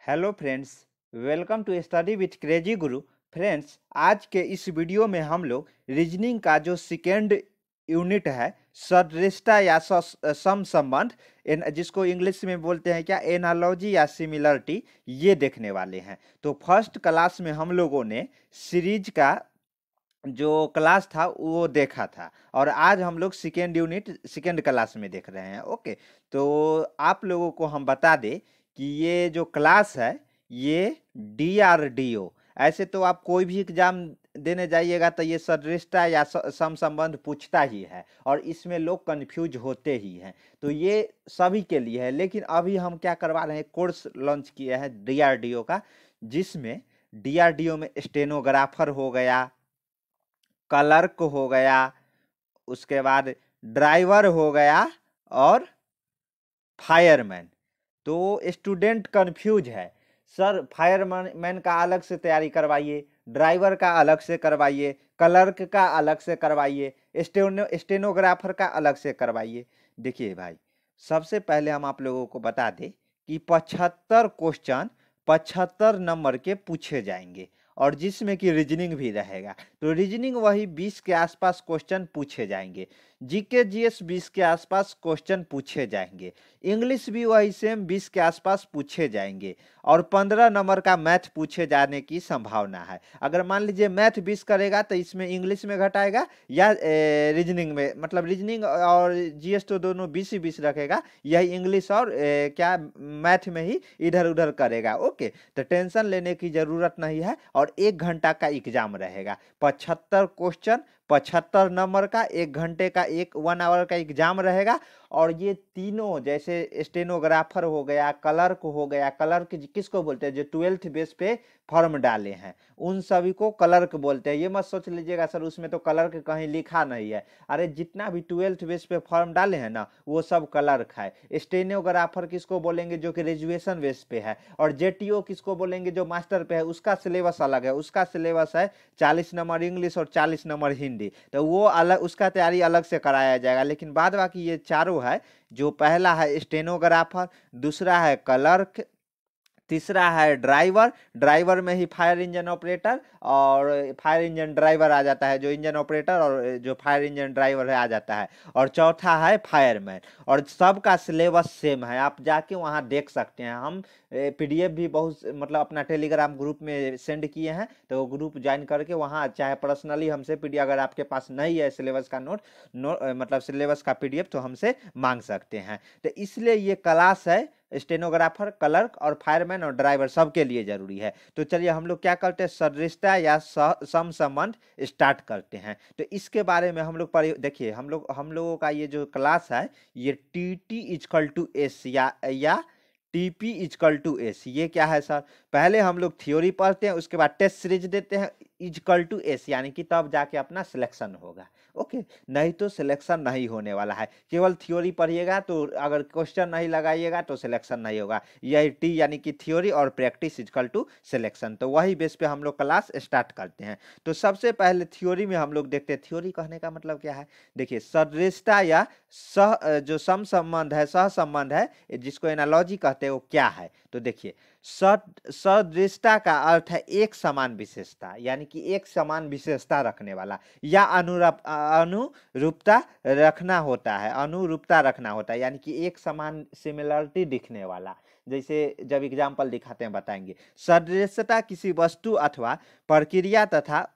Hello friends, welcome to study with crazy guru. Friends, आज के इस वीडियो में हम लोग रीजनिंग का जो सेकेंड यूनिट है, सदृशता या सम संबंध, जिसको इंग्लिश में बोलते हैं क्या, एनालॉजी या सिमिलरिटी, ये देखने वाले हैं। तो फर्स्ट क्लास में हम लोगों ने सीरीज का जो क्लास था वो देखा था और आज हम लोग सेकेंड यूनिट सेकेंड क्लास में देख रहे हैं। ओके, तो आप लोगों को हम बता दें कि ये जो क्लास है ये DRDO, ऐसे तो आप कोई भी एग्जाम देने जाइएगा तो ये सदृशता या सम संबंध पूछता ही है और इसमें लोग कंफ्यूज होते ही हैं। तो ये सभी के लिए है, लेकिन अभी हम क्या करवा रहे हैं, कोर्स लॉन्च किए हैं DRDO का, जिसमें DRDO में स्टेनोग्राफर हो गया, क्लर्क हो गया, उसके बाद ड्राइवर हो गया और फायरमैन। तो स्टूडेंट कंफ्यूज है, सर फायरमैन का अलग से तैयारी करवाइए, ड्राइवर का अलग से करवाइए, क्लर्क का अलग से करवाइए, स्टेनोग्राफर का अलग से करवाइए। देखिए भाई, सबसे पहले हम आप लोगों को बता दें कि 75 क्वेश्चन 75 नंबर के पूछे जाएंगे और जिसमें कि रीजनिंग भी रहेगा। तो रीजनिंग वही 20 के आसपास क्वेश्चन पूछे जाएंगे, जीके जीएस 20 के आसपास क्वेश्चन पूछे जाएंगे, इंग्लिश भी वही सेम 20 के आसपास पूछे जाएंगे और 15 नंबर का मैथ पूछे जाने की संभावना है। अगर मान लीजिए मैथ 20 करेगा तो इसमें इंग्लिश में घटाएगा या रीजनिंग में, मतलब रीजनिंग और जीएस तो दोनों 20 ही 20 रखेगा, यही इंग्लिश और क्या मैथ में ही इधर उधर करेगा। ओके, तो टेंशन लेने की जरूरत नहीं है और 1 घंटा का एग्जाम रहेगा। 75 क्वेश्चन 75 नंबर का, 1 घंटे का, 1 आवर का एग्जाम रहेगा। और ये तीनों, जैसे स्टेनोग्राफर हो गया, क्लर्क हो गया, क्लर्क किसको बोलते हैं, जो 12th बेस पे फॉर्म डाले हैं उन सभी को क्लर्क बोलते हैं। ये मत सोच लीजिएगा सर उसमें तो क्लर्क कहीं लिखा नहीं है, अरे जितना भी 12th बेस पे फॉर्म डाले हैं ना वो सब क्लर्क है। स्टेनोग्राफर किसको बोलेंगे, जो कि ग्रेजुएशन बेस पे है, और जेटीओ किसको बोलेंगे, जो मास्टर पे है, उसका सिलेबस अलग है, उसका सिलेबस है 40 नंबर इंग्लिश और 40 नंबर हिंदी, तो वो अलग, उसका तैयारी अलग से कराया जाएगा। लेकिन बाद बाकी ये चारों है, जो पहला है स्टेनोग्राफर, दूसरा है क्लर्क, तीसरा है ड्राइवर, ड्राइवर में ही फायर इंजन ऑपरेटर और फायर इंजन ड्राइवर आ जाता है, जो इंजन ऑपरेटर और जो फायर इंजन ड्राइवर है आ जाता है, और चौथा है फायरमैन। और सबका सिलेबस सेम है, आप जाके वहाँ देख सकते हैं। हम पीडीएफ भी बहुत, मतलब अपना टेलीग्राम ग्रुप में सेंड किए हैं, तो वो ग्रुप ज्वाइन करके वहाँ चाहे पर्सनली हमसे पीडीएफ, अगर आपके पास नहीं है सिलेबस का मतलब सिलेबस का पीडीएफ, तो हमसे मांग सकते हैं। तो इसलिए ये क्लास है स्टेनोग्राफर, क्लर्क और फायरमैन और ड्राइवर सबके लिए जरूरी है। तो चलिए हम लोग क्या करते हैं, सदृशता या सम संबंध स्टार्ट करते हैं। तो इसके बारे में हम लोग देखिए, हम लोगों का ये जो क्लास है ये टी इजकल टू एस या टीपी इजकल टू एस, ये क्या है सर, पहले हम लोग थ्योरी पढ़ते हैं, उसके बाद टेस्ट सीरीज देते हैं इजकल टू एस, यानी कि तब जाके अपना सिलेक्शन होगा। ओके, नहीं तो सिलेक्शन नहीं होने वाला है। केवल थ्योरी पढ़िएगा तो अगर क्वेश्चन नहीं लगाइएगा तो सिलेक्शन नहीं होगा। यही टी यानी कि थ्योरी और प्रैक्टिस इजकल टू सिलेक्शन, तो वही बेस पे हम लोग क्लास स्टार्ट करते हैं। तो सबसे पहले थ्योरी में हम लोग देखते हैं, थ्योरी कहने का मतलब क्या है। देखिए, सदृशता या जो सम संबंध है, सह संबंध है, जिसको एनालॉजी कहते हैं, वो क्या है। तो देखिए, सदृशता का अर्थ है एक समान विशेषता, यानी कि एक समान विशेषता रखने वाला, या अनुरूपता रखना होता है, अनुरूपता रखना होता है, यानी कि एक समान सिमिलरिटी दिखने वाला। जैसे जब एग्जाम्पल दिखाते हैं बताएंगे, सदृशता किसी वस्तु अथवा प्रक्रिया तथा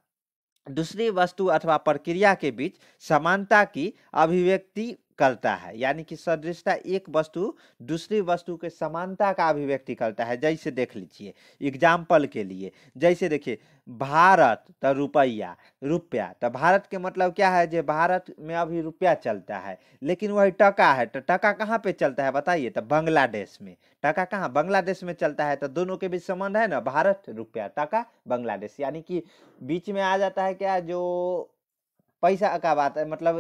दूसरी वस्तु अथवा प्रक्रिया के बीच समानता की अभिव्यक्ति करता है, यानी कि सदृशता एक वस्तु दूसरी वस्तु के समानता का अभिव्यक्ति करता है। जैसे देख लीजिए एग्जाम्पल के लिए, जैसे देखिए भारत तो रुपया, रुपया तो भारत के मतलब क्या है, जो भारत में अभी रुपया चलता है, लेकिन वही टका है, तो टका कहाँ पे चलता है बताइए, तो बांग्लादेश में। टका कहाँ, बांग्लादेश में चलता है, तो दोनों के बीच संबंध है ना, भारत रुपया, टका बांग्लादेश, यानी कि बीच में आ जाता है क्या, जो पैसा का बात है, मतलब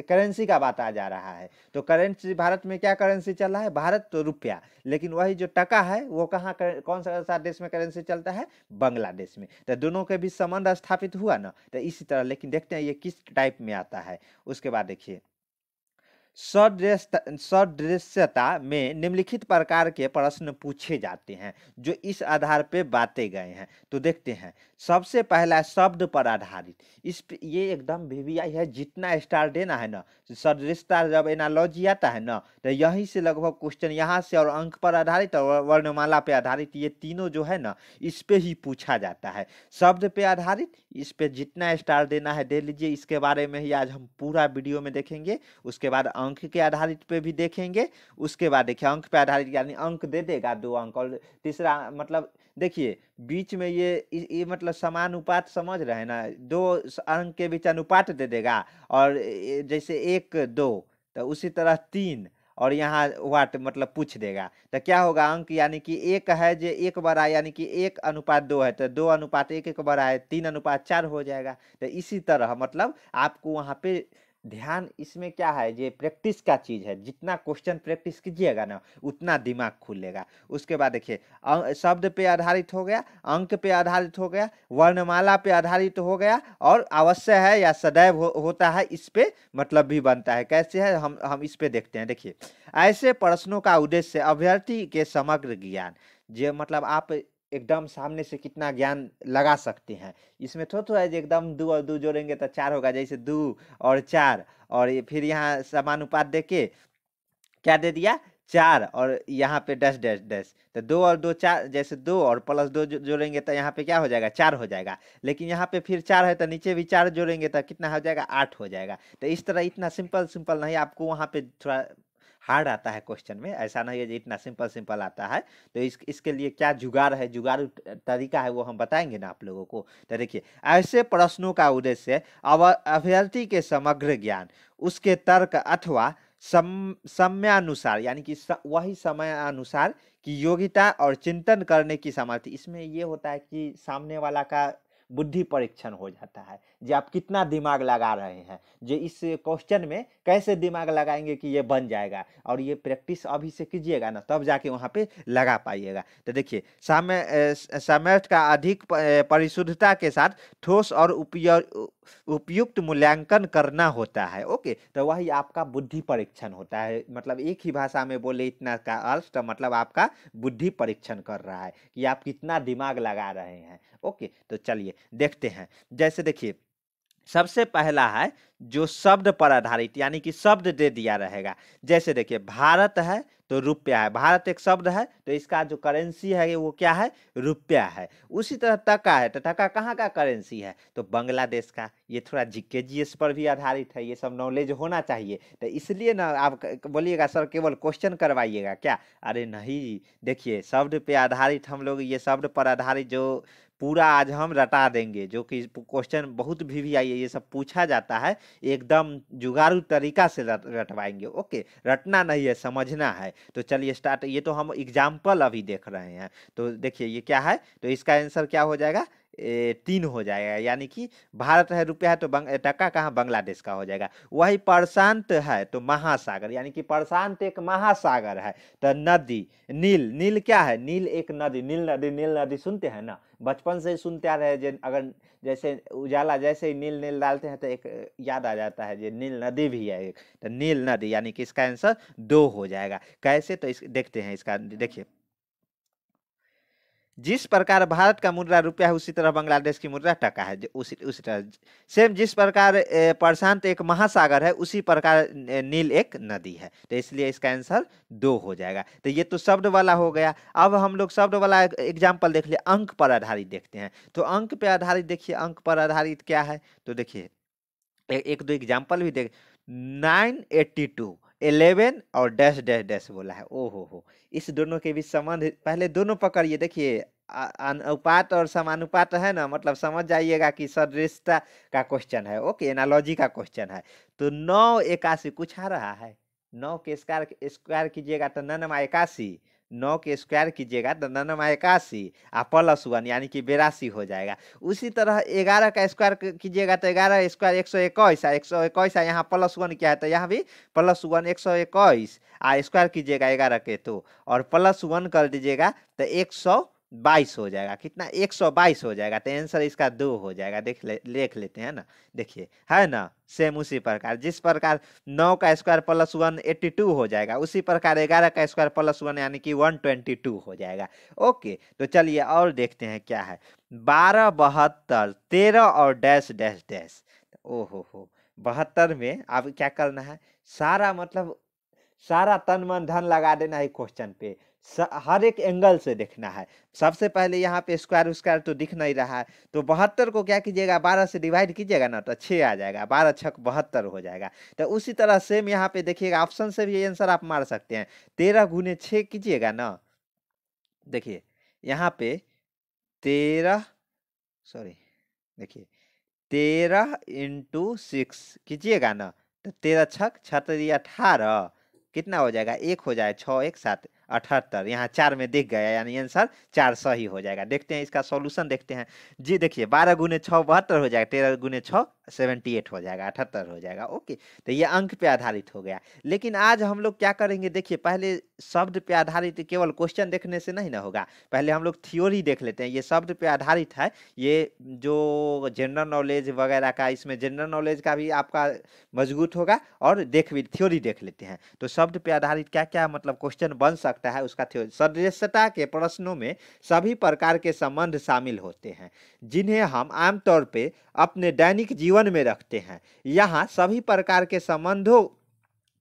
करेंसी का बात आ जा रहा है। तो करेंसी भारत में क्या करेंसी चल रहा है, भारत तो रुपया, लेकिन वही जो टका है वो कहाँ कौन सा देश में करेंसी चलता है, बांग्लादेश में। तो दोनों के बीच संबंध स्थापित हुआ ना, तो इसी तरह। लेकिन देखते हैं ये किस टाइप में आता है। उसके बाद देखिए, सदृश्यता में निम्नलिखित प्रकार के प्रश्न पूछे जाते हैं जो इस आधार पे बांटे गए हैं। तो देखते हैं, सबसे पहला शब्द पर आधारित। ये एकदम वीवीआई है, जितना स्टार देना है ना, सदृश्यता जब एनालॉजी आता है ना, तो यहीं से लगभग क्वेश्चन यहाँ से, और अंक पर आधारित और वर्णमाला पे आधारित, ये तीनों जो है ना इस पे ही पूछा जाता है। शब्द पे आधारित, इस पे जितना स्टार देना है दे लीजिए। इसके बारे में ही आज हम पूरा वीडियो में देखेंगे। उसके बाद अंक के आधारित पे भी देखेंगे। उसके बाद देखिए, अंक पे आधारित यानी अंक दे देगा 2 अंक, और तीसरा मतलब देखिए बीच में ये मतलब समानुपात समझ रहे हैं ना, 2 अंक के बीच अनुपात दे देगा, और जैसे 1 2 तो उसी तरह 3, और यहाँ वाट मतलब पूछ देगा। तो क्या होगा, अंक यानी कि 1 है जो 1 बड़ा, यानी कि 1:2 है, तो 2:1 बड़ा है, 3:4 हो जाएगा। तो इसी तरह मतलब आपको वहाँ पे ध्यान, इसमें क्या है, ये प्रैक्टिस का चीज है। जितना क्वेश्चन प्रैक्टिस कीजिएगा ना उतना दिमाग खुलेगा। उसके बाद देखिए, शब्द पे आधारित हो गया, अंक पे आधारित हो गया, वर्णमाला पे आधारित हो गया, और अवश्य है या सदैव होता है, इस पे मतलब भी बनता है। कैसे है, हम इस पे देखते हैं। देखिए, ऐसे प्रश्नों का उद्देश्य अभ्यर्थी के समग्र ज्ञान, जो मतलब आप एकदम सामने से कितना ज्ञान लगा सकते हैं। इसमें थोड़ा है जो एकदम 2 और 2 जोड़ेंगे तो 4 होगा, जैसे 2 और 4, और फिर यहाँ समानुपात देके क्या दे दिया, 4, और यहाँ पे डैश डैश डैश, तो 2 और 2 4, जैसे 2 और प्लस 2 जोड़ेंगे तो यहाँ पे क्या हो जाएगा, 4 हो जाएगा। लेकिन यहाँ पे फिर 4 है तो नीचे भी 4 जोड़ेंगे तो कितना हो जाएगा, 8 हो जाएगा। तो इस तरह इतना सिंपल सिंपल नहीं, आपको वहाँ पे थोड़ा हार्ड आता है क्वेश्चन में, ऐसा नहीं है जो इतना सिंपल सिंपल आता है। तो इसके लिए क्या जुगाड़ है, जुगाड़ू तरीका है, वो हम बताएंगे ना आप लोगों को। तो देखिए, ऐसे प्रश्नों का उद्देश्य अभ्यर्थी के समग्र ज्ञान, उसके तर्क अथवा समयानुसार, यानी कि वही समय अनुसार की योग्यता और चिंतन करने की सामर्थ्य। इसमें ये होता है कि सामने वाला का बुद्धि परीक्षण हो जाता है, जो आप कितना दिमाग लगा रहे हैं, जो इस क्वेश्चन में कैसे दिमाग लगाएंगे कि ये बन जाएगा। और ये प्रैक्टिस अभी से कीजिएगा ना, तब जाके वहाँ पे लगा पाइएगा। तो देखिए, सामर्थ्य का अधिक परिशुद्धता के साथ ठोस और उपयुक्त मूल्यांकन करना होता है। ओके, तो वही आपका बुद्धि परीक्षण होता है। मतलब एक ही भाषा में बोले इतना का अर्थ, तो मतलब आपका बुद्धि परीक्षण कर रहा है कि आप कितना दिमाग लगा रहे हैं। ओके, तो चलिए देखते हैं। जैसे देखिए, सबसे पहला है जो शब्द पर आधारित, यानी कि शब्द दे दिया रहेगा। जैसे देखिए, भारत है तो रुपया है, भारत एक शब्द है तो इसका जो करेंसी है वो क्या है, रुपया है। उसी तरह टका है, तो टका कहाँ का करेंसी है, तो बांग्लादेश का। ये थोड़ा जीके जीएस पर भी आधारित है, ये सब नॉलेज होना चाहिए। तो इसलिए ना आप बोलिएगा सर केवल क्वेश्चन करवाइएगा क्या, अरे नहीं, देखिए शब्द पे आधारित हम लोग, ये शब्द पर आधारित जो पूरा आज हम रटा देंगे, जो कि क्वेश्चन बहुत भी आई है, ये सब पूछा जाता है, एकदम जुगाड़ू तरीका से रटवाएंगे। ओके, रटना नहीं है, समझना है। तो चलिए स्टार्ट। ये तो हम एग्जाम्पल अभी देख रहे हैं। तो देखिए ये क्या है, तो इसका आंसर क्या हो जाएगा, 3 हो जाएगा। यानी कि भारत है, रुपया है, तो टका कहाँ, बांग्लादेश का हो जाएगा। वही प्रशांत है तो महासागर, यानी कि प्रशांत एक महासागर है। तो नदी, नील, नील क्या है, नील एक नदी, नील नदी, नील नदी सुनते हैं ना, बचपन से ही सुनते आ रहे हैं। अगर जैसे उजाला जैसे ही नील नील डालते हैं तो एक याद आ जाता है, ये नील नदी भी है एक। तो नील नदी, यानी कि इसका आंसर 2 हो जाएगा। कैसे, तो इस देखते हैं इसका। देखिए, जिस प्रकार भारत का मुद्रा रुपया है उसी तरह बांग्लादेश की मुद्रा टका है। उसी तरह सेम, जिस प्रकार प्रशांत एक महासागर है उसी प्रकार नील एक नदी है। तो इसलिए इसका आंसर 2 हो जाएगा। तो ये तो शब्द वाला हो गया। अब हम लोग शब्द वाला एग्जाम्पल देख लिया, अंक पर आधारित देखते हैं। तो अंक पे आधारित देखिए, अंक पर आधारित क्या है, तो देखिए एक दो एग्जाम्पल भी देख। 982, 11 और डैश डैश डैश बोला है। ओ हो, इस दोनों के बीच संबंध पहले दोनों पकड़िए। देखिए, अनुपात और समानुपात है ना, मतलब समझ जाइएगा कि सदृशता का क्वेश्चन है। ओके, एनालॉजी का क्वेश्चन है। तो 981 कुछ आ रहा है, 9 के स्क्वायर कीजिएगा तो 9 9 के स्क्वायर कीजिएगा तो 9 और +1 यानी कि 82 हो जाएगा। उसी तरह 11 का स्क्वायर कीजिएगा तो 11 स्क्वायर 121, 121 यहाँ +1 क्या है, तो यहाँ भी +1 121 स्क्वायर कीजिएगा 11 के तो, और +1 कर दीजिएगा तो 100 122 हो जाएगा। कितना? 122 हो जाएगा। तो आंसर इसका 2 हो जाएगा। देख लेते हैं ना, देखिए है ना, सेम उसी प्रकार जिस प्रकार 9 का स्क्वायर प्लस 1 82 हो जाएगा, उसी प्रकार 11 का स्क्वायर प्लस 1 यानी कि 122 हो जाएगा। ओके, तो चलिए और देखते हैं क्या है। 12 72 13 और डैश डैश डैश। ओहो हो, 72 में अब क्या करना है, सारा मतलब सारा तन मन धन लगा देना है क्वेश्चन पे, हर एक एंगल से देखना है। सबसे पहले यहाँ पे स्क्वायर स्क्वायर तो दिख नहीं रहा है, तो 72 को क्या कीजिएगा, 12 से डिवाइड कीजिएगा ना, तो 6 आ जाएगा, 12 छक 72 हो जाएगा। तो उसी तरह सेम यहाँ पे देखिएगा, ऑप्शन से भी आंसर आप मार सकते हैं। 13 गुने 6 कीजिएगा ना, देखिए यहाँ पे 13, सॉरी देखिए 13 इंटू 6 कीजिएगा ना, तो 13 छक 18, कितना हो जाएगा, 1 हो जाए, 6 1 7 78। यहाँ 4 में दिख गया, यानी आंसर 4 सही हो जाएगा। देखते हैं इसका सॉल्यूशन देखते हैं जी। देखिए 12 गुने 6 72 हो जाएगा, 13 गुने 6 78 हो जाएगा, 78 हो जाएगा। ओके, तो ये अंक पे आधारित हो गया। लेकिन आज हम लोग क्या करेंगे, देखिए पहले शब्द पे आधारित, केवल क्वेश्चन देखने से नहीं ना होगा, पहले हम लोग थ्योरी देख लेते हैं। ये शब्द पे आधारित है, ये जो जनरल नॉलेज वगैरह का, इसमें जनरल नॉलेज का भी आपका मजबूत होगा, और थ्योरी देख लेते हैं। तो शब्द पे आधारित क्या क्या मतलब क्वेश्चन बन सकता है उसका थ्योरी। सदृशता के प्रश्नों में सभी प्रकार के संबंध शामिल होते हैं जिन्हें हम आमतौर पे अपने दैनिक जीवन में रखते हैं। यहाँ सभी प्रकार के संबंधों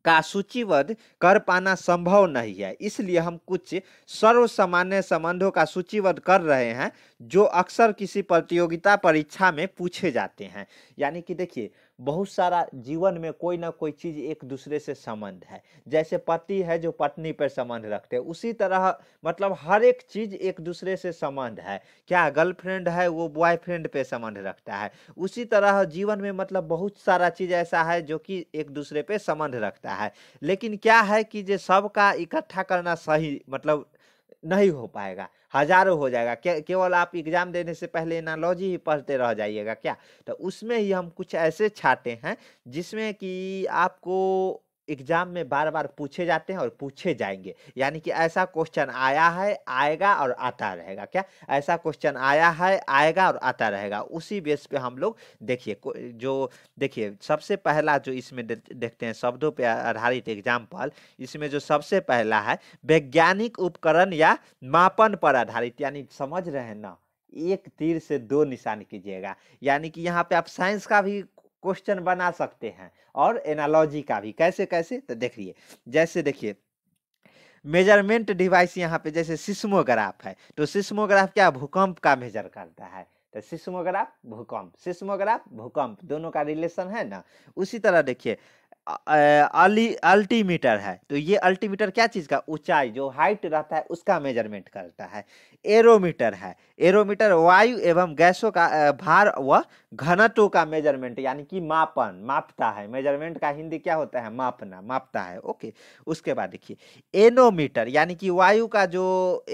का सूचीबद्ध कर पाना संभव नहीं है, इसलिए हम कुछ सर्वसामान्य संबंधों का सूचीबद्ध कर रहे हैं जो अक्सर किसी प्रतियोगिता परीक्षा में पूछे जाते हैं। यानी कि देखिए बहुत सारा जीवन में कोई ना कोई चीज एक दूसरे से संबंध है। जैसे पति है जो पत्नी पर संबंध रखते हैं, उसी तरह मतलब हर एक चीज एक दूसरे से संबंध है। क्या गर्लफ्रेंड है वो बॉयफ्रेंड पे संबंध रखता है, उसी तरह जीवन में मतलब बहुत सारा चीज ऐसा है जो कि एक दूसरे पे संबंध रखता है। लेकिन क्या है कि जो सबका इकट्ठा करना सही मतलब नहीं हो पाएगा, हजारों हो जाएगा। केवल आप एग्जाम देने से पहले एनालॉजी ही पढ़ते रह जाइएगा क्या, तो उसमें ही हम कुछ ऐसे छाटे हैं जिसमें कि आपको एग्जाम में बार बार पूछे जाते हैं और पूछे जाएंगे। यानी कि ऐसा क्वेश्चन आया है, आएगा और आता रहेगा। क्या, ऐसा क्वेश्चन आया है, आएगा और आता रहेगा। उसी बेस पे हम लोग देखिए जो देखिए सबसे पहला जो इसमें देखते हैं शब्दों पे आधारित एग्जाम्पल, इसमें जो सबसे पहला है वैज्ञानिक उपकरण या मापन पर आधारित। यानी समझ रहे हैं ना, एक तीर से दो निशान कीजिएगा। यानी कि यहाँ पे आप साइंस का भी क्वेश्चन बना सकते हैं और एनालॉजी का भी। कैसे कैसे, तो देखिए जैसे देखिए मेजरमेंट डिवाइस यहाँ पे जैसे सिस्मोग्राफ है, तो सिस्मोग्राफ क्या भूकंप का मेजर करता है, तो सिस्मोग्राफ भूकंप, सिस्मोग्राफ भूकंप, दोनों का रिलेशन है ना। उसी तरह देखिए अल्टीमीटर है, तो ये अल्टीमीटर क्या चीज का, ऊंचाई जो हाइट रहता है उसका मेजरमेंट करता है। एरोमीटर है, एरोमीटर वायु एवं गैसों का भार व घनत्व का मेजरमेंट यानी कि मापन, मापता है। मेजरमेंट का हिंदी क्या होता है, मापना, मापता है। ओके, उसके बाद देखिए एनोमीटर यानी कि वायु का जो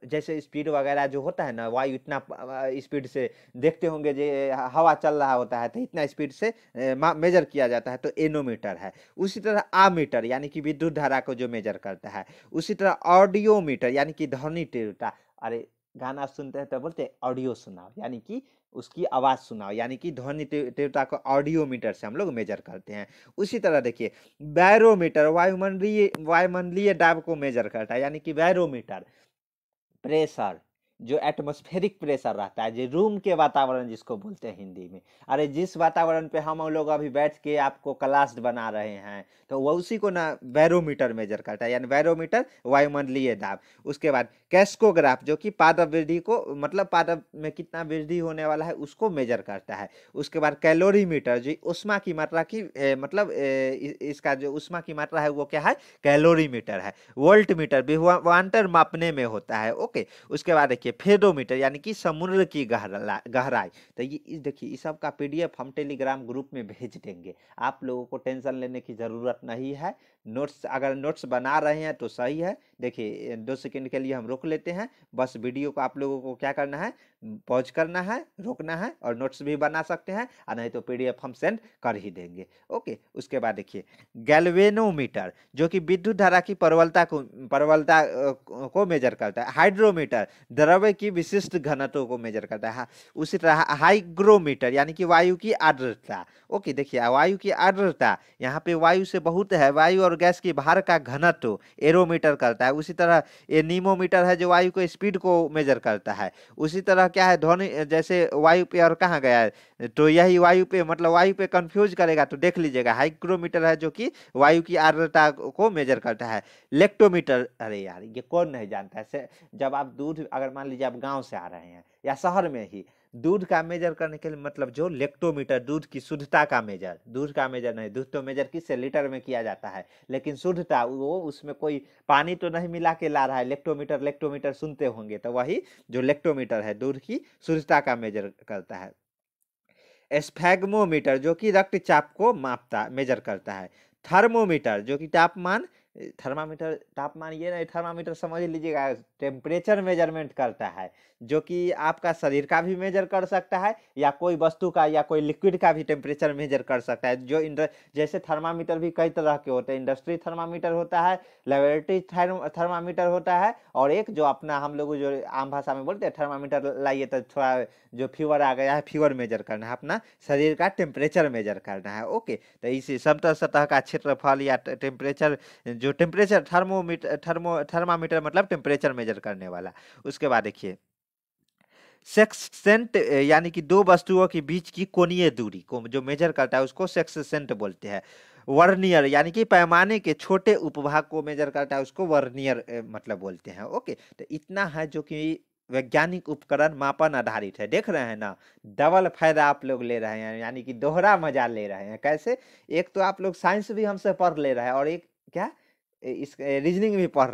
जैसे स्पीड वगैरह जो होता है ना, वायु इतना स्पीड से देखते होंगे जो हवा चल रहा होता है, तो इतना स्पीड से मेजर किया जाता है, तो एनोमीटर है। उसी तरह आमीटर यानी कि विद्युत धारा को जो मेजर करता है। उसी तरह ऑडियोमीटर यानी कि ध्वनि तीव्रता, अरे गाना सुनते हैं तो बोलते हैं ऑडियो सुनाओ, यानी कि उसकी आवाज सुनाओ, यानी कि ध्वनि तीव्रता को ऑडियोमीटर से हम लोग मेजर करते हैं। उसी तरह देखिए बैरोमीटर वायुमंडलीय दाब को मेजर करता है, यानी कि बैरोमीटर प्रेशर, जो एटमॉस्फेरिक प्रेशर रहता है, जो रूम के वातावरण जिसको बोलते हैं हिंदी में। अरे जिस वातावरण पे हम लोग अभी बैठ के आपको क्लास बना रहे हैं, तो वो उसी को ना बैरोमीटर मेजर करता है, यानी बैरोमीटर वायुमंडलीय दाब। उसके बाद कैस्कोग्राफ जो कि पादप वृद्धि को मतलब पादप में कितना वृद्धि होने वाला है उसको मेजर करता है। उसके बाद कैलोरीमीटर जो उष्मा की मात्रा की मतलब इसका जो उष्मा की मात्रा है वो क्या है, कैलोरीमीटर है। वोल्ट मीटर विभवांतर मापने में होता है। ओके, उसके बाद देखिए फेडोमीटर यानी कि समुद्र की गहराई। तो ये देखिए इस सब का पीडीएफ हम टेलीग्राम ग्रुप में भेज देंगे, आप लोगों को टेंशन लेने की जरूरत नहीं है। नोट्स अगर नोट्स बना रहे हैं तो सही है। देखिए 2 सेकंड के लिए हम रोक लेते हैं, बस वीडियो को आप लोगों को क्या करना है, पॉज करना है, रोकना है, और नोट्स भी बना सकते हैं, और नहीं तो पीडीएफ हम सेंड कर ही देंगे। ओके, उसके बाद देखिए गैल्वेनोमीटर जो कि विद्युत धारा की प्रबलता को मेजर करता है। हाइड्रोमीटर द्रव्य की विशिष्ट घनत्व को मेजर करता है। उसी तरह हाइग्रोमीटर यानी कि वायु की आर्द्रता। ओके, देखिए वायु की आर्द्रता, यहाँ पे वायु से बहुत है, वायु और गैस की भार का घनत्व एरोमीटर करता है। उसी तरह एनीमोमीटर है जो वायु को स्पीड को मेजर करता है। उसी तरह क्या है, ध्वनि, जैसे वायु पे और कहाँ गया है, तो यही वायु पे, मतलब वायु पे कंफ्यूज करेगा तो देख लीजिएगा, हाइग्रोमीटर है जो कि वायु की आर्द्रता को मेजर करता है। लेक्टोमीटर, अरे यार ये कौन नहीं जानता है, जब आप दूध, अगर मान लीजिए आप गांव से आ रहे हैं या शहर में ही, दूध का मेजर करने के लिए मतलब जो लेक्टोमीटर, दूध की शुद्धता का मेजर, दूध का मेजर नहीं, दूध तो मेजर किससे, लीटर में किया जाता है, लेकिन शुद्धता, वो उसमें कोई पानी तो नहीं मिला के ला रहा है। लेक्टोमीटर, लेक्टोमीटर सुनते होंगे, तो वही जो लेक्टोमीटर है दूध की शुद्धता का मेजर करता है। स्फैग्मोमीटर जो कि रक्तचाप को मापता, मेजर करता है। थर्मोमीटर जो कि तापमान, थर्मामीटर तापमान ये नहीं, थर्मामीटर समझ लीजिएगा, टेम्परेचर मेजरमेंट करता है, जो कि आपका शरीर का भी मेजर कर सकता है, या कोई वस्तु का या कोई लिक्विड का भी टेम्परेचर मेजर कर सकता है। जो जैसे थर्मामीटर भी कई तरह के होते हैं, इंडस्ट्री थर्मामीटर होता है, लेबोरेटरी थर्मामीटर होता है, और एक जो अपना हम लोग जो आम भाषा में बोलते हैं थर्मामीटर लाइए तो थोड़ा जो फीवर आ गया है, फीवर मेजर करना है, अपना शरीर का टेम्परेचर मेजर करना है। ओके, तो इसी समतल सतह का क्षेत्रफल या टेम्परेचर, जो टेम्परेचर थर्मामीटर मतलब टेम्परेचर मेजर करने वाला। उसके बाद देखिए सेक्सेंट यानी कि दो वस्तुओं के बीच की कोणीय दूरी को जो मेजर करता है उसको सेक्सेंट बोलते हैं। वर्नियर यानी कि पैमाने के छोटे उपभाग को मेजर करता है, उसको वर्नियर मतलब बोलते हैं। ओके, तो इतना है जो कि वैज्ञानिक उपकरण मापन आधारित है। देख रहे हैं ना, डबल फायदा आप लोग ले रहे हैं, यानी कि दोहरा मजा ले रहे हैं। कैसे, एक तो आप लोग साइंस भी हमसे पढ़ ले रहे हैं, और एक क्या, इस रीजनिंग भी पढ़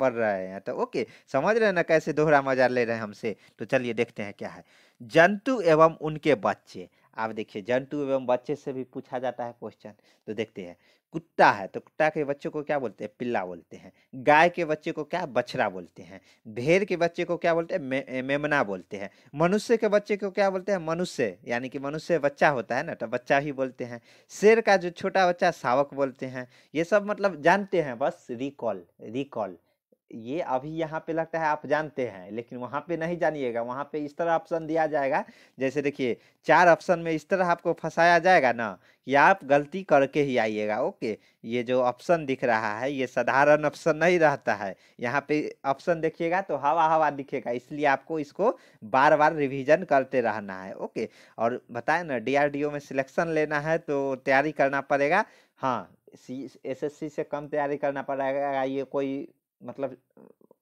रहे हैं। तो ओके, समझ रहे हैं ना कैसे दोहरा मजा ले रहे हैं हमसे। तो चलिए देखते हैं क्या है। जंतु एवं उनके बच्चे। आप देखिए जंतु एवं बच्चे से भी पूछा जाता है क्वेश्चन। तो देखते हैं, कुत्ता है तो कुत्ता के बच्चे को क्या बोलते हैं, पिल्ला बोलते हैं। गाय के बच्चे को क्या, बछड़ा बोलते हैं। भेड़ के बच्चे को क्या बोलते हैं, मेमना बोलते हैं। मनुष्य के बच्चे को क्या बोलते हैं, मनुष्य, यानी कि मनुष्य बच्चा होता है ना, तो बच्चा ही बोलते हैं। शेर का जो छोटा बच्चा शावक बोलते हैं। ये सब मतलब जानते हैं, बस रिकॉल, रिकॉल, ये अभी यहाँ पे लगता है आप जानते हैं, लेकिन वहां पे नहीं जानिएगा। वहां पे इस तरह ऑप्शन दिया जाएगा, जैसे देखिए 4 ऑप्शन में इस तरह आपको फंसाया जाएगा ना कि आप गलती करके ही आइएगा। ओके, ये जो ऑप्शन दिख रहा है ये साधारण ऑप्शन नहीं रहता है। यहाँ पे ऑप्शन देखिएगा तो हवा हवा दिखेगा, इसलिए आपको इसको बार बार रिवीजन करते रहना है। ओके, और बताए ना डीआरडीओ में सिलेक्शन लेना है तो तैयारी करना पड़ेगा। हाँ, एसएससी से कम तैयारी करना पड़ेगा, ये कोई मतलब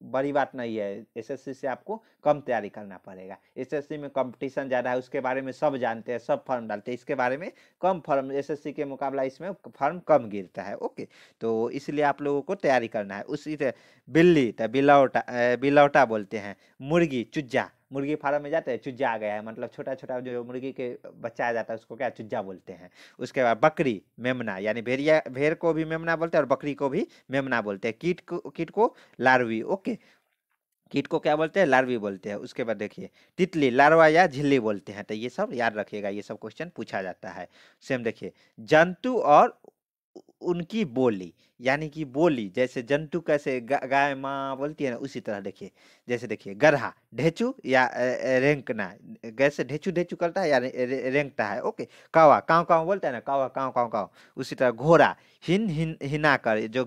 बड़ी बात नहीं है। एसएससी से आपको कम तैयारी करना पड़ेगा। एसएससी में कंपटीशन ज़्यादा है, उसके बारे में सब जानते हैं, सब फॉर्म डालते हैं। इसके बारे में कम फॉर्म, एसएससी के मुकाबला इसमें फॉर्म कम गिरता है। ओके, तो इसलिए आप लोगों को तैयारी करना है। उसी तरह बिल्ली तो बिलौटा बोलते हैं। मुर्गी चुज्जा, मुर्गी फार्म में जाते हैं, चुज्जा आ गया है, मतलब छोटा छोटा जो मुर्गी के बच्चा आ जाता है उसको क्या, चुज्जा बोलते हैं। उसके बाद बकरी मेमना, यानी भेड़ को भी मेमना बोलते हैं और बकरी को भी मेमना बोलते हैं। कीट को लार्वी। ओके, कीट को क्या बोलते हैं, लार्वी बोलते हैं। उसके बाद देखिए तितली लार्वा या झिल्ली बोलते हैं। तो ये सब याद रखिएगा, ये सब क्वेश्चन पूछा जाता है। सेम देखिए जंतु और उनकी बोली, यानी कि बोली, जैसे जंतु कैसे गाय माँ बोलती है ना, उसी तरह देखिए, जैसे देखिए गधा ढेचू या रेंकना, कैसे ढेचू ढेचू करता है या रेंकता है। ओके, कावा काव काव बोलता है ना, कावा काव काव काव। उसी तरह घोड़ा हिन हिन हिना कर, जो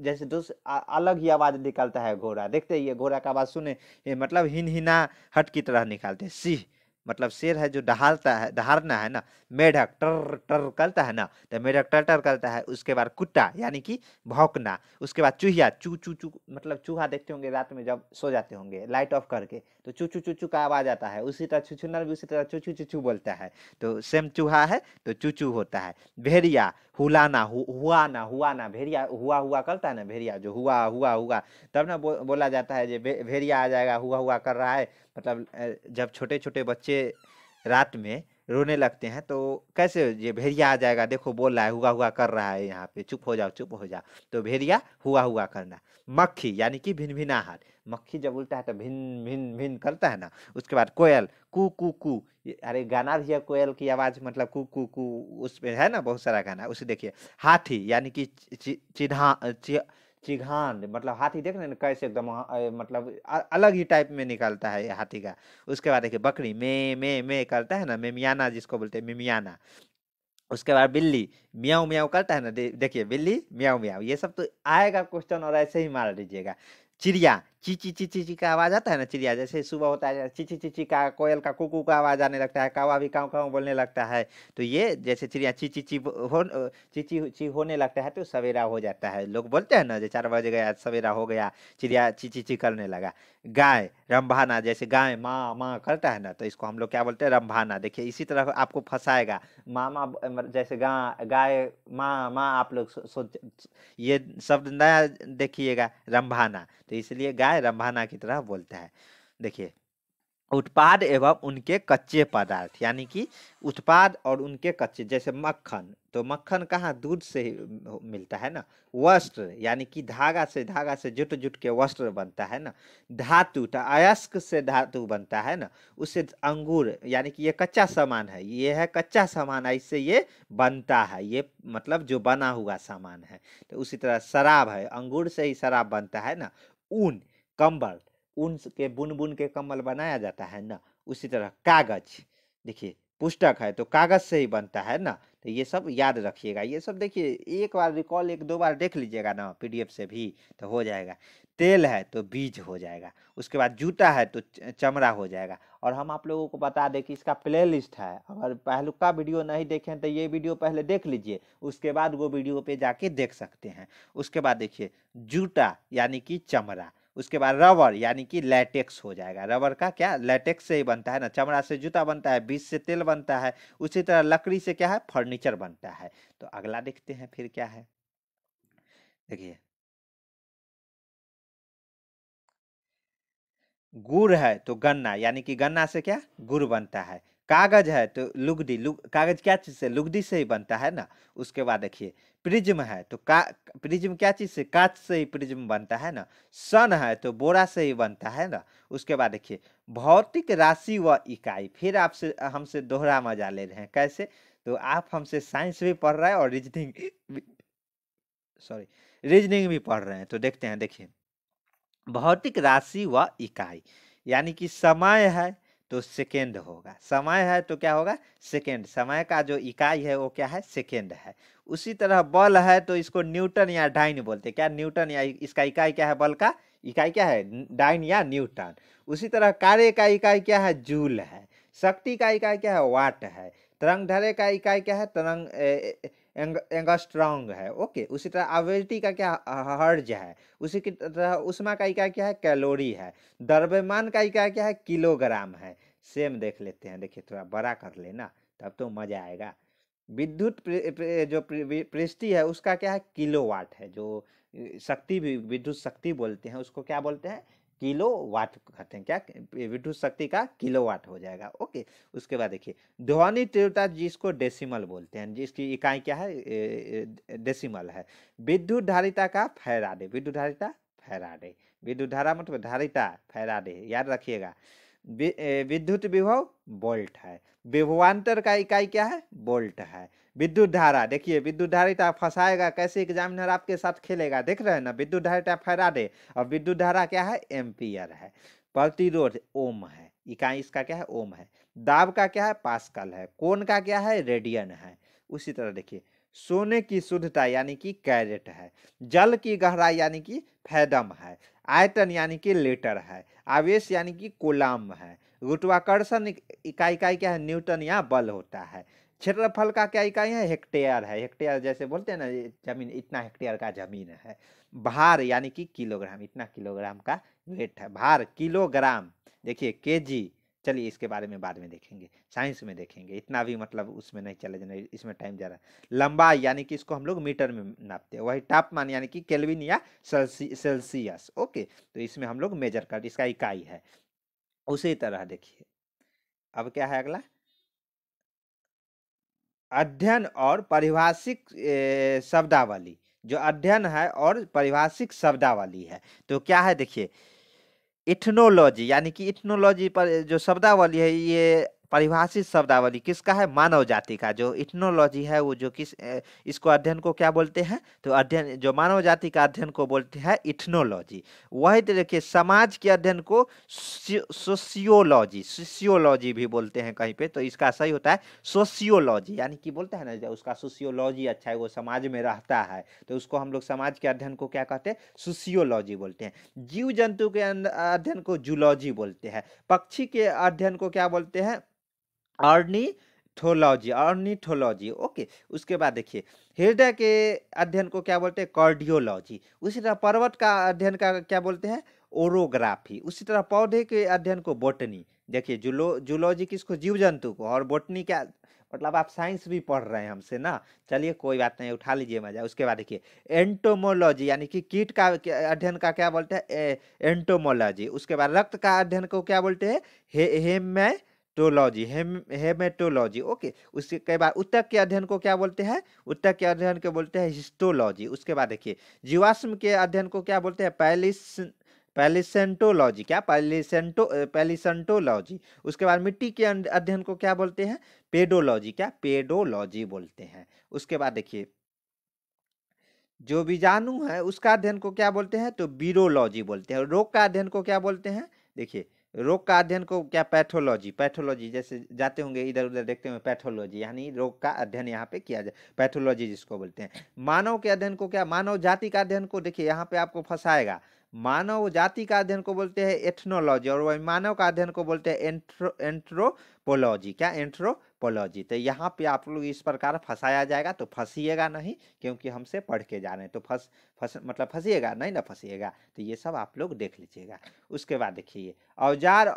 जैसे अलग ही आवाज निकालता है घोड़ा। देखते ही ये घोड़ा का आवाज सुने, ये मतलब हिन हिना हट की तरह निकालते हैं। सिंह मतलब शेर है जो दहाड़ता है, दहाड़ना है ना। मेढक टर टर करता है ना, तो मेढक टर टर करता है। उसके बाद कुत्ता यानी कि भौंकना। उसके बाद चूहिया चू चू चू, मतलब चूहा देखते होंगे रात में जब सो जाते होंगे लाइट ऑफ करके, तो चू चू चू चू का आवाज आता है। उसी तरह छुछुनर भी उसी तरह चू चू चू चू बोलता है, तो सेम चूहा है तो चू चू होता है। भेड़िया हुलाना, हुआ ना, हुआ ना, भेड़िया हुआ हुआ करता है ना, भेड़िया जो हुआ हुआ हुआ, तब ना बोला जाता है जो भेड़िया आ जाएगा, हुआ हुआ कर रहा है। मतलब जब छोटे छोटे बच्चे रात में रोने लगते हैं तो कैसे ये भेड़िया आ जाएगा, देखो बोल रहा है, हुआ हुआ कर रहा है यहाँ पे, चुप हो जाओ चुप हो जाओ, तो भेड़िया हुआ हुआ करना। मक्खी यानी कि भिनभिनाहट, मक्खी जब उल्टा है तो भिन भिन भिन करता है ना। उसके बाद कोयल कू कू कू, अरे गाना भी है कोयल की आवाज, मतलब कू कू कू, उसमें है ना बहुत सारा गाना, उसे देखिए। हाथी यानी कि चिघान, मतलब हाथी देख रहे हैं ना कैसे एकदम मतलब अलग ही टाइप में निकलता है ये हाथी का। उसके बाद देखिए बकरी में करता है ना, मेमियाना जिसको बोलते हैं मिमियाना। उसके बाद बिल्ली मियाऊ मियाऊ करता है ना, देखिए बिल्ली मियाऊ मियाऊ, ये सब तो आएगा क्वेश्चन और ऐसे ही मार दीजिएगा। चिड़िया ची ची ची का आवाज आता है ना, चिड़िया जैसे सुबह होता है ची ची का, कोयल का कुकू का आवाज आने लगता है, कौवा भी काऊ काऊ बोलने लगता है। तो ये जैसे चिड़िया ची ची ची ची होने लगता है तो सवेरा हो जाता है, लोग बोलते हैं ना जो 4 बज गया सवेरा हो गया, चिड़िया ची ची करने लगा। गाय रंभाना, जैसे गाय माँ माँ करता है ना, तो इसको हम लोग क्या बोलते हैं, रंभाना। देखिए इसी तरह आपको फंसाएगा, मामा जैसे गाय माँ माँ, आप लोग सोच, ये शब्द नया देखिएगा, रंभाना, तो इसलिए गाय रंभाना की तरह बोलता है। देखिए उत्पाद एवं उनके कच्चे पदार्थ, यानी कि उत्पाद और उनके कच्चे, जैसे मक्खन, तो मक्खन कहाँ, दूध से ही मिलता है ना। वस्त्र यानी कि धागा से जुट जुट के वस्त्र बनता है ना। धातु तो अयस्क से धातु बनता है ना। उससे अंगूर यानी कि ये कच्चा सामान है, ये है कच्चा सामान है, इससे ये बनता है, ये मतलब जो बना हुआ सामान है। तो उसी तरह शराब है, अंगूर से ही शराब बनता है ना। ऊन कंबल, ऊन के बुन बुन के कम्बल बनाया जाता है ना। उसी तरह कागज, देखिए पुस्तक है तो कागज से ही बनता है ना। तो ये सब याद रखिएगा, ये सब देखिए एक बार रिकॉल 1-2 बार देख लीजिएगा ना पीडीएफ से भी, तो हो जाएगा। तेल है तो बीज हो जाएगा। उसके बाद जूता है तो चमड़ा हो जाएगा। और हम आप लोगों को बता दें कि इसका प्ले लिस्ट है, अगर पहलुका वीडियो नहीं देखें तो ये वीडियो पहले देख लीजिए, उसके बाद वो वीडियो पे जाके देख सकते हैं। उसके बाद देखिए जूता यानी कि चमड़ा। उसके बाद रबर यानी कि लैटेक्स हो जाएगा, रबर का क्या, लैटेक्स से ही बनता है ना। चमड़ा से जूता बनता है, बीज से तेल बनता है, उसी तरह लकड़ी से क्या है, फर्नीचर बनता है। तो अगला देखते हैं फिर क्या है, देखिए गुड़ है तो गन्ना, यानी कि गन्ना से क्या, गुड़ बनता है। कागज है तो लुगदी, कागज क्या चीज से, लुगदी से ही बनता है ना। उसके बाद देखिए प्रिज्म है तो प्रिज्म क्या चीज से, कांच से ही प्रिज्म बनता है ना। सन है तो बोरा से ही बनता है ना। उसके बाद देखिए भौतिक राशि व इकाई, फिर आपसे हमसे दोहरा मजा ले रहे हैं, कैसे, तो आप हमसे साइंस भी पढ़ रहे हैं और रीजनिंग, सॉरी, रीजनिंग भी पढ़ रहे हैं, तो देखते हैं। देखिए भौतिक राशि व इकाई, यानी कि समय है तो सेकेंड होगा, समय है तो क्या होगा, सेकेंड, समय का जो इकाई है वो क्या है, सेकेंड है। उसी तरह बल है तो इसको न्यूटन या डाइन बोलते हैं, क्या न्यूटन, या इसका इकाई क्या है, बल का इकाई क्या है, डाइन या न्यूटन। उसी तरह कार्य का इकाई क्या है, जूल है। शक्ति का इकाई क्या है, वाट है। तरंग दैर्ध्य का इकाई क्या है, तरंग एंगस्ट्रॉन्ग है। ओके, उसी तरह आवर्ती का क्या, हर्ज है। उसी की तरह उष्मा का इकाई क्या है, कैलोरी है। द्रव्यमान का इकाई क्या है, किलोग्राम है। सेम देख लेते हैं, देखिए थोड़ा बड़ा कर लेना तब तो मजा आएगा। विद्युत जो पृष्ठि है उसका क्या है, किलोवाट है। जो शक्ति भी विद्युत शक्ति बोलते हैं उसको क्या बोलते हैं, किलो वाट कहते हैं, क्या विद्युत शक्ति का किलोवाट हो जाएगा। ओके, उसके बाद देखिए ध्वनि तीव्रता जिसको डेसिमल बोलते हैं, जिसकी इकाई क्या है, डेसिमल है। विद्युत धारिता का फैराडे, विद्युत धारिता फैराडे, विद्युत धारा मतलब धारिता फैराडे, याद रखिएगा। विद्युत विभव वोल्ट है। विभवांतर का इकाई क्या है, वोल्ट है। विद्युत धारा, देखिए विद्युत धारिता फंसाएगा कैसे, एग्जामिनर आपके साथ खेलेगा, देख रहे हैं ना, विद्युत धारिता फैराडे और विद्युत धारा क्या है, एम्पियर है। प्रतिरोध ओम है, इकाई इसका क्या है, ओम है। दाब का क्या है, पास्कल है। कोण का क्या है, रेडियन है। उसी तरह देखिए सोने की शुद्धता यानी कि कैरेट है। जल की गहराई यानी कि फैदम है। आयतन यानी कि लीटर है। आवेश यानी कि कूलाम है। गुरुत्वाकर्षण इकाई क्या है, न्यूटन या बल होता है। क्षेत्रफल का क्या इकाई है, हेक्टेयर है। हेक्टेयर जैसे बोलते हैं ना, जमीन, इतना हेक्टेयर का जमीन है। भार यानी कि किलोग्राम, इतना किलोग्राम का वेट है। भार किलोग्राम, देखिए केजी, चलिए इसके बारे में बाद में देखेंगे, साइंस में देखेंगे, इतना भी मतलब उसमें नहीं चले जाना, इसमें टाइम जा रहा है। लंबाई यानी कि इसको हम लोग मीटर में नापते हैं। वही तापमान यानी कि केल्विन या सेल्सियस। ओके, तो इसमें हम लोग मेजर कर, इसका इकाई है। उसी तरह देखिए अब क्या है अगला, अध्ययन और परिभाषिक शब्दावली, जो अध्ययन है और परिभाषिक शब्दावली है। तो क्या है देखिए, इथनोलॉजी यानी कि इथनोलॉजी पर जो शब्दावली है, ये परिभाषित शब्दावली किसका है? मानव जाति का। जो इथनोलॉजी है वो जो इसको अध्ययन को क्या बोलते हैं? तो अध्ययन, जो मानव जाति का अध्ययन को बोलते हैं इथनोलॉजी। वही तो देखिए, समाज के अध्ययन को सोशियोलॉजी, सोशियोलॉजी भी बोलते हैं कहीं पे, तो इसका सही होता है सोशियोलॉजी। यानी कि बोलते हैं ना, जो उसका सोशियोलॉजी अच्छा है, वो समाज में रहता है, तो उसको हम लोग समाज के अध्ययन को क्या कहते हैं? सोशियोलॉजी बोलते हैं। जीव जंतु के अध्ययन को जूलॉजी बोलते हैं। पक्षी के अध्ययन को क्या बोलते हैं? Ornithology, ornithology. ओके, उसके बाद देखिए, हृदय के अध्ययन को क्या बोलते हैं? कार्डियोलॉजी। उसी तरह पर्वत का अध्ययन का क्या बोलते हैं? ओरोग्राफी। उसी तरह पौधे के अध्ययन को बोटनी। देखिए, जूलॉजी किसको? जीव जंतु को। और बोटनी क्या मतलब, आप साइंस भी पढ़ रहे हैं हमसे ना, चलिए कोई बात नहीं, उठा लीजिए मजा। उसके बाद देखिए, एंटोमोलॉजी यानी कि कीट का अध्ययन का क्या बोलते हैं? एंटोमोलॉजी। उसके बाद रक्त का अध्ययन को क्या बोलते हैं? Haematology, haematology. ओके, उसके बाद ऊतक के अध्ययन को क्या बोलते हैं? ऊतक के अध्ययन को बोलते हैं हिस्टोलॉजी। उसके बाद देखिए, जीवाश्म के अध्ययन को क्या बोलते हैं? पैलिसेंटोलॉजी। क्या? पैलिसेंटोलॉजी। उसके बाद मिट्टी के अध्ययन को क्या बोलते हैं? पेडोलॉजी। क्या? पेडोलॉजी बोलते हैं। उसके बाद देखिए, जो बीजाणु है उसका अध्ययन को क्या बोलते हैं? तो वीरोलॉजी बोलते हैं। रोग का अध्ययन को क्या बोलते हैं? देखिए, रोग का अध्ययन को क्या? पैथोलॉजी। पैथोलॉजी, जैसे जाते होंगे इधर उधर देखते होंगे, पैथोलॉजी यानी रोग का अध्ययन यहाँ पे किया जाए, पैथोलॉजी जिसको बोलते हैं। मानव के अध्ययन को क्या? मानव जाति का अध्ययन को, देखिए यहाँ पे आपको फंसाएगा, मानव जाति का अध्ययन को बोलते हैं एथनोलॉजी, और वही मानव का अध्ययन को बोलते हैं एंथ्रोपोलॉजी। क्या? एंथ्रोपोलॉजी। तो यहाँ पे आप लोग इस प्रकार फंसाया जाएगा, तो फंसिएगा नहीं, क्योंकि हमसे पढ़ के जा रहे हैं, तो मतलब फंसिएगा नहीं ना, फंसिएगा। तो ये सब आप लोग देख लीजिएगा। उसके बाद देखिए, औजार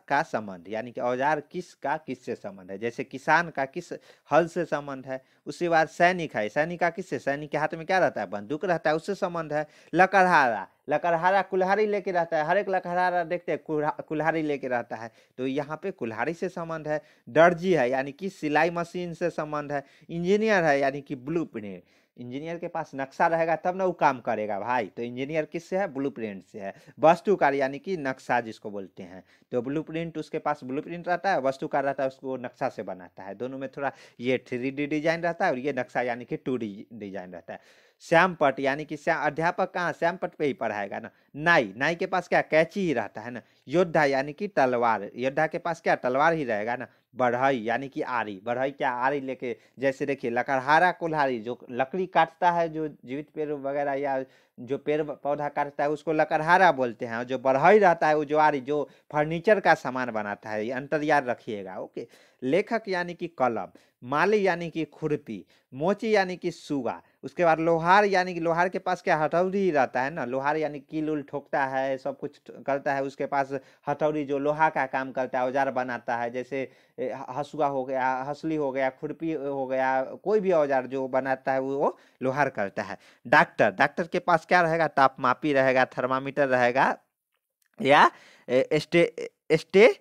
का संबंध, यानी कि औजार किससे संबंध है? जैसे किसान का किस हल से संबंध है। उसके बाद सैनिक है, सैनिक का किससे? सैनिक के हाथ में क्या रहता है? बंदूक रहता है, उससे संबंध है। लकड़हारा, लकड़हारा कुल्हाड़ी लेके रहता है, हर एक लकड़हारा देखते हैं कुल्हाड़ी लेके रहता है, तो यहाँ पे कुल्हाड़ी से संबंध है। दर्जी है, यानी कि सिलाई मशीन से संबंध है। इंजीनियर है, यानी कि ब्लूप्रिंट, इंजीनियर के पास नक्शा रहेगा तब ना वो काम करेगा भाई, तो इंजीनियर किससे है? ब्लूप्रिंट से है। वास्तुकार यानी कि नक्शा जिसको बोलते हैं, तो ब्लूप्रिंट, उसके पास ब्लूप्रिंट रहता है, वास्तुकार रहता है, उसको नक्शा से बनाता है। दोनों में थोड़ा, ये 3D डिजाइन रहता है और ये नक्शा यानी कि 2D डिजाइन रहता है। श्यामपट, यानी कि अध्यापक कहाँ? श्यामपट पे ही पढ़ाएगा ना। नाई, नाई के पास क्या? कैंची ही रहता है ना। योद्धा यानी कि तलवार, योद्धा के पास क्या? तलवार ही रहेगा ना। बढ़ई यानी कि आरी, बढ़ई क्या? आरी लेके, जैसे देखिए लकड़हारा कुल्हाड़ी, जो लकड़ी काटता है, जो जीवित पेड़ वगैरह या जो पेड़ पौधा काटता है उसको लकड़हारा बोलते हैं, और जो बढ़ई रहता है वो जो आरी, जो फर्नीचर का सामान बनाता है, ये अंतर याद रखिएगा। ओके, लेखक यानी कि कलम, माली यानी कि खुरपी, मोची यानी कि सुगा। उसके बाद लोहार, यानी कि लोहार के पास क्या? हथौड़ी ही रहता है ना। लोहार यानी कील उल ठोकता है, सब कुछ करता है, उसके पास हथौड़ी जो लोहा का काम करता है, औजार बनाता है, जैसे हसुआ हो गया, हसली हो गया, खुरपी हो गया, कोई भी औजार जो बनाता है वो लोहार करता है। डॉक्टर, डॉक्टर के पास क्या रहेगा? तापमापी रहेगा, थर्मामीटर रहेगा, या स्टे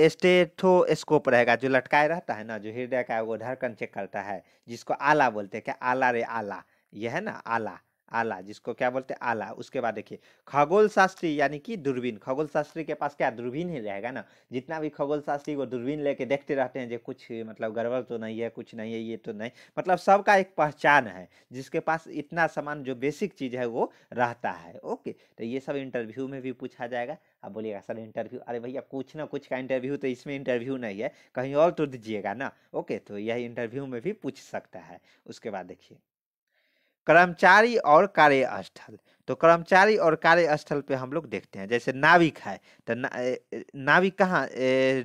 स्टेथोस्कोप रहेगा, जो लटकाए रहता है ना, जो हृदय का वो धड़कन चेक करता है, जिसको आला बोलते हैं। क्या? आला रे आला, ये है ना आला, आला जिसको क्या बोलते हैं? आला। उसके बाद देखिए, खगोल शास्त्री यानी कि दूरबीन, खगोल शास्त्री के पास क्या? दूरबीन ही रहेगा ना। जितना भी खगोल शास्त्री वो दूरबीन लेके देखते रहते हैं, जो कुछ मतलब गड़बड़ तो नहीं है, कुछ नहीं है, ये तो नहीं, मतलब सबका एक पहचान है, जिसके पास इतना सामान, जो बेसिक चीज है वो रहता है। ओके, तो ये सब इंटरव्यू में भी पूछा जाएगा। आप बोलिएगा सर इंटरव्यू, अरे भैया कुछ ना कुछ का इंटरव्यू, तो इसमें इंटरव्यू नहीं है, कहीं और तो दीजिएगा ना। ओके, तो यह इंटरव्यू में भी पूछ सकता है। उसके बाद देखिए, कर्मचारी और कार्यस्थल। तो कर्मचारी और कार्यस्थल पे हम लोग देखते हैं, जैसे नाविक है, तो नाविक कहाँ?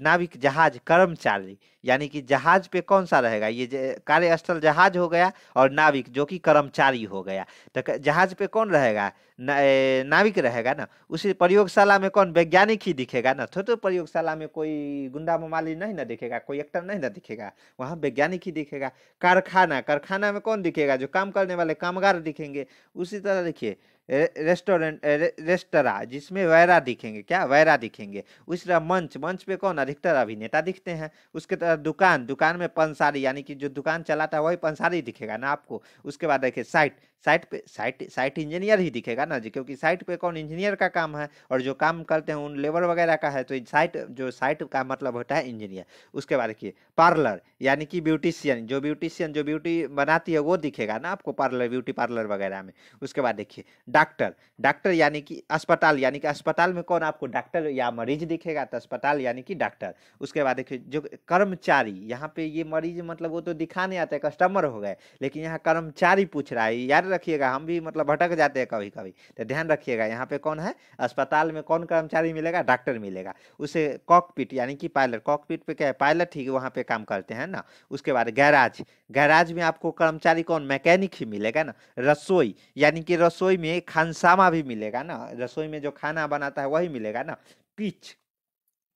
नाविक जहाज, कर्मचारी यानी कि जहाज पे कौन सा रहेगा? ये कार्यस्थल जहाज हो गया, और नाविक जो कि कर्मचारी हो गया। तो जहाज पे कौन रहेगा? नाविक रहेगा ना। उसी प्रयोगशाला में कौन? वैज्ञानिक ही दिखेगा ना। तो प्रयोगशाला में कोई गुंडा ममाली नहीं ना दिखेगा, कोई एक्टर नहीं ना दिखेगा, वहाँ वैज्ञानिक ही दिखेगा। कारखाना, कारखाना में कौन दिखेगा? जो काम करने वाले कामगार दिखेंगे। उसी तरह देखिए, रेस्टोरेंट रेस्तरा जिसमें वैरा दिखेंगे, क्या वैरा दिखेंगे। उस तरह मंच, मंच पे कौन अधिकतर अभिनेता दिखते हैं। उसके तरह दुकान, दुकान में पंसारी यानी कि जो दुकान चलाता है वही पंसारी दिखेगा ना आपको। उसके बाद देखिए साइट, साइट पे साइट इंजीनियर ही दिखेगा ना जी, क्योंकि साइट पे कौन इंजीनियर का काम है और जो काम करते हैं उन लेबर वगैरह का है, तो साइट, जो साइट का मतलब होता है इंजीनियर। उसके बाद देखिए पार्लर यानी कि ब्यूटिशियन, जो ब्यूटिशियन जो ब्यूटी बनाती है वो दिखेगा ना आपको पार्लर, ब्यूटी पार्लर वगैरह में। उसके बाद देखिए डॉक्टर, डॉक्टर यानी कि अस्पताल, यानी कि अस्पताल में कौन आपको डॉक्टर या मरीज दिखेगा, तो अस्पताल यानी कि डॉक्टर। उसके बाद देखिए जो कर्मचारी, यहाँ पे ये मरीज मतलब वो तो दिखाने आते हैं, कस्टमर हो गए, लेकिन यहाँ कर्मचारी पूछ रहा है, याद रखिएगा हम भी मतलब भटक जाते हैं कभी कभी, तो ध्यान रखिएगा यहाँ पे कौन है, अस्पताल में कौन कर्मचारी मिलेगा, डॉक्टर मिलेगा। उसे कॉकपिट यानी कि पायलट, कॉकपिट पे क्या है, पायलट ही वहाँ पे काम करते हैं ना। उसके बाद गैराज, गैराज में आपको कर्मचारी कौन, मैकेनिक ही मिलेगा ना। रसोई यानी कि रसोई में खानसामा भी मिलेगा ना, रसोई में जो खाना बनाता है वही मिलेगा ना। पिच,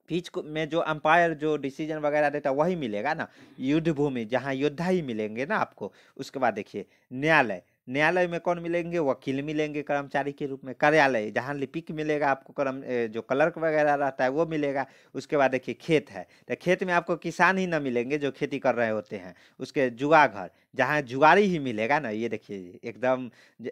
पिच में जो अंपायर जो डिसीजन वगैरह देता है वही मिलेगा ना। युद्ध भूमि जहाँ योद्धा ही मिलेंगे ना आपको। उसके बाद देखिए न्यायालय, न्यायालय में कौन मिलेंगे, वकील मिलेंगे कर्मचारी के रूप में। कार्यालय जहाँ लिपिक मिलेगा आपको, जो क्लर्क वगैरह रहता है वो मिलेगा। उसके बाद देखिए खेत है, तो खेत में आपको किसान ही ना मिलेंगे जो खेती कर रहे होते हैं। उसके जुआ घर, जहाँ जुगाड़ी ही मिलेगा ना, ये देखिए एकदम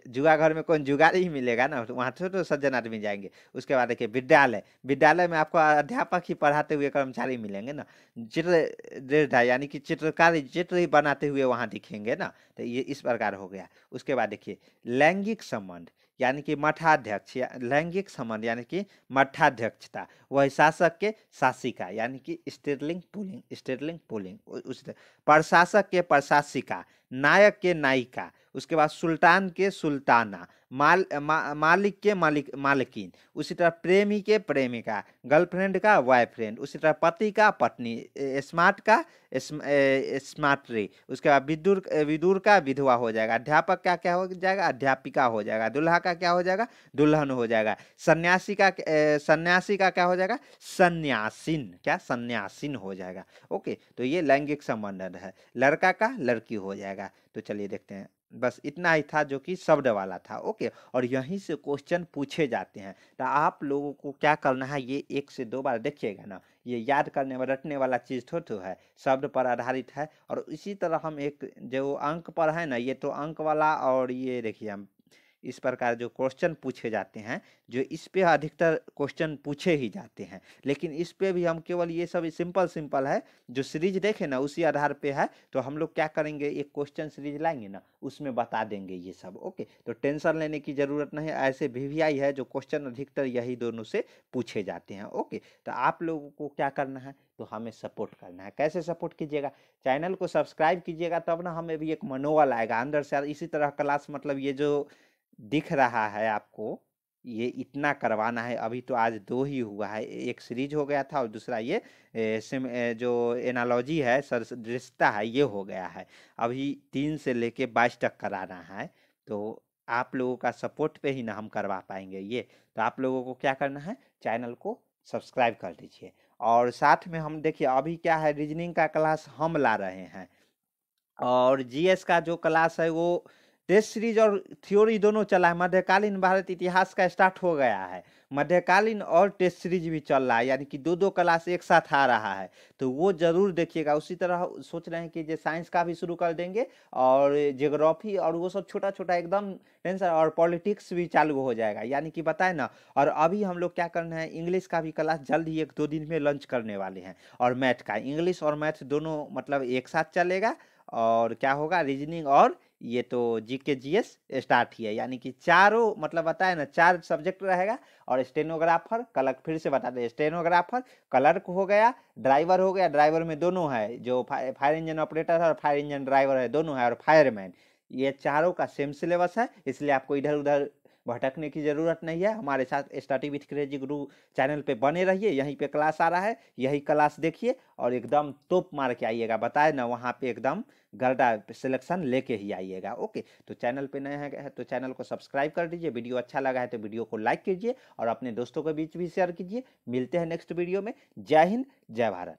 जुआ घर में कौन, जुगाड़ी ही मिलेगा ना, तो वहाँ तो सज्जन आदमी जाएंगे। उसके बाद देखिए विद्यालय, विद्यालय में आपको अध्यापक ही पढ़ाते हुए कर्मचारी मिलेंगे ना। चित्र यानी कि चित्रकारी, चित्र ही बनाते हुए वहां दिखेंगे ना, तो ये इस प्रकार हो गया। उसके बाद देखिए लैंगिक संबंध यानी कि मठाध्यक्ष, लैंगिक संबंध यानी कि मठाध्यक्षता, वह शासक के शासिका यानी कि स्टेरलिंग पुलिंग, स्टेरलिंग पुलिंग। उस प्रशासक के प्रशासिका, नायक के नायिका। उसके बाद सुल्तान के सुल्ताना, मालिक के मालिक मालकिन। उसी तरह प्रेमी के प्रेमिका, गर्लफ्रेंड का बॉयफ्रेंड। उसी तरह पति का पत्नी, स्मार्ट का स्मार्टरी। उसके बाद विदुर, विदुर का विधवा हो जाएगा। अध्यापक का क्या हो जाएगा, अध्यापिका हो जाएगा। दुल्हा का क्या हो जाएगा, दुल्हन हो जाएगा। सन्यासी का सन्यासी का क्या हो जाएगा, सन्यासिन, क्या सन्यासिन हो जाएगा। ओके, तो ये लैंगिक संबंध है। लड़का का लड़की हो जाएगा। तो चलिए देखते हैं, बस इतना ही था जो कि शब्द वाला था। ओके, और यहीं से क्वेश्चन पूछे जाते हैं, तो आप लोगों को क्या करना है, ये 1 से 2 बार देखिएगा ना, ये याद करने में रटने वाला चीज तो है, शब्द पर आधारित है। और इसी तरह हम एक जो अंक पर है ना, ये तो अंक वाला, और ये देखिए हम इस प्रकार जो क्वेश्चन पूछे जाते हैं, जो इस पे अधिकतर क्वेश्चन पूछे ही जाते हैं, लेकिन इस पे भी हम केवल ये सब सिंपल सिंपल है, जो सीरीज देखे ना उसी आधार पे है। तो हम लोग क्या करेंगे, एक क्वेश्चन सीरीज लाएंगे ना, उसमें बता देंगे ये सब। ओके, तो टेंशन लेने की जरूरत नहीं, ऐसे वीवीआई है जो क्वेश्चन अधिकतर यही दोनों से पूछे जाते हैं। ओके, तो आप लोगों को क्या करना है, तो हमें सपोर्ट करना है। कैसे सपोर्ट कीजिएगा, चैनल को सब्सक्राइब कीजिएगा, तब ना हमें भी एक मनोबल आएगा अंदर से। इसी तरह क्लास मतलब ये जो दिख रहा है आपको, ये इतना करवाना है। अभी तो आज 2 ही हुआ है, एक सीरीज हो गया था और दूसरा ये जो एनालॉजी है, सदृशता है, ये हो गया है। अभी 3 से लेके 22 तक कराना है। तो आप लोगों का सपोर्ट पे ही ना हम करवा पाएंगे ये। तो आप लोगों को क्या करना है, चैनल को सब्सक्राइब कर दीजिए। और साथ में हम देखिए अभी क्या है, रीजनिंग का क्लास हम ला रहे हैं, और जीएस का जो क्लास है वो टेस्ट सीरीज और थ्योरी दोनों चला है। मध्यकालीन भारत इतिहास का स्टार्ट हो गया है, मध्यकालीन और टेस्ट सीरीज भी चल रहा है, यानी कि 2 क्लास एक साथ आ रहा है, तो वो जरूर देखिएगा। उसी तरह सोच रहे हैं कि जो साइंस का भी शुरू कर देंगे, और ज्योग्राफी और वो सब छोटा छोटा एकदम टेंशन, और पॉलिटिक्स भी चालू हो जाएगा, यानी कि बताए ना। और अभी हम लोग क्या करना है, इंग्लिश का भी क्लास जल्द ही 1-2 दिन में लॉन्च करने वाले हैं। और मैथ का, इंग्लिश और मैथ दोनों मतलब एक साथ चलेगा। और क्या होगा, रीजनिंग और ये तो जीके जीएस स्टार्ट ही है, यानी कि चारों मतलब बताए ना 4 सब्जेक्ट रहेगा। और स्टेनोग्राफर, क्लर्क, फिर से बता दें, स्टेनोग्राफर, क्लर्क हो गया, ड्राइवर हो गया, ड्राइवर में दोनों है, जो फायर इंजन ऑपरेटर है और फायर इंजन ड्राइवर है, दोनों है, और फायरमैन। ये चारों का सेम सिलेबस है, इसलिए आपको इधर उधर भटकने की जरूरत नहीं है। हमारे साथ study with crazy Guru channel पे बने रहिए, यहीं पे क्लास आ रहा है, यही क्लास देखिए और एकदम टॉप मार के आइएगा। बताए ना, वहाँ पे एकदम गर्दा सिलेक्शन लेके ही आइएगा। ओके, तो चैनल पे नए हैं तो चैनल को सब्सक्राइब कर दीजिए, वीडियो अच्छा लगा है तो वीडियो को लाइक कीजिए और अपने दोस्तों के बीच भी शेयर कीजिए। मिलते हैं नेक्स्ट वीडियो में। जय हिंद, जय भारत।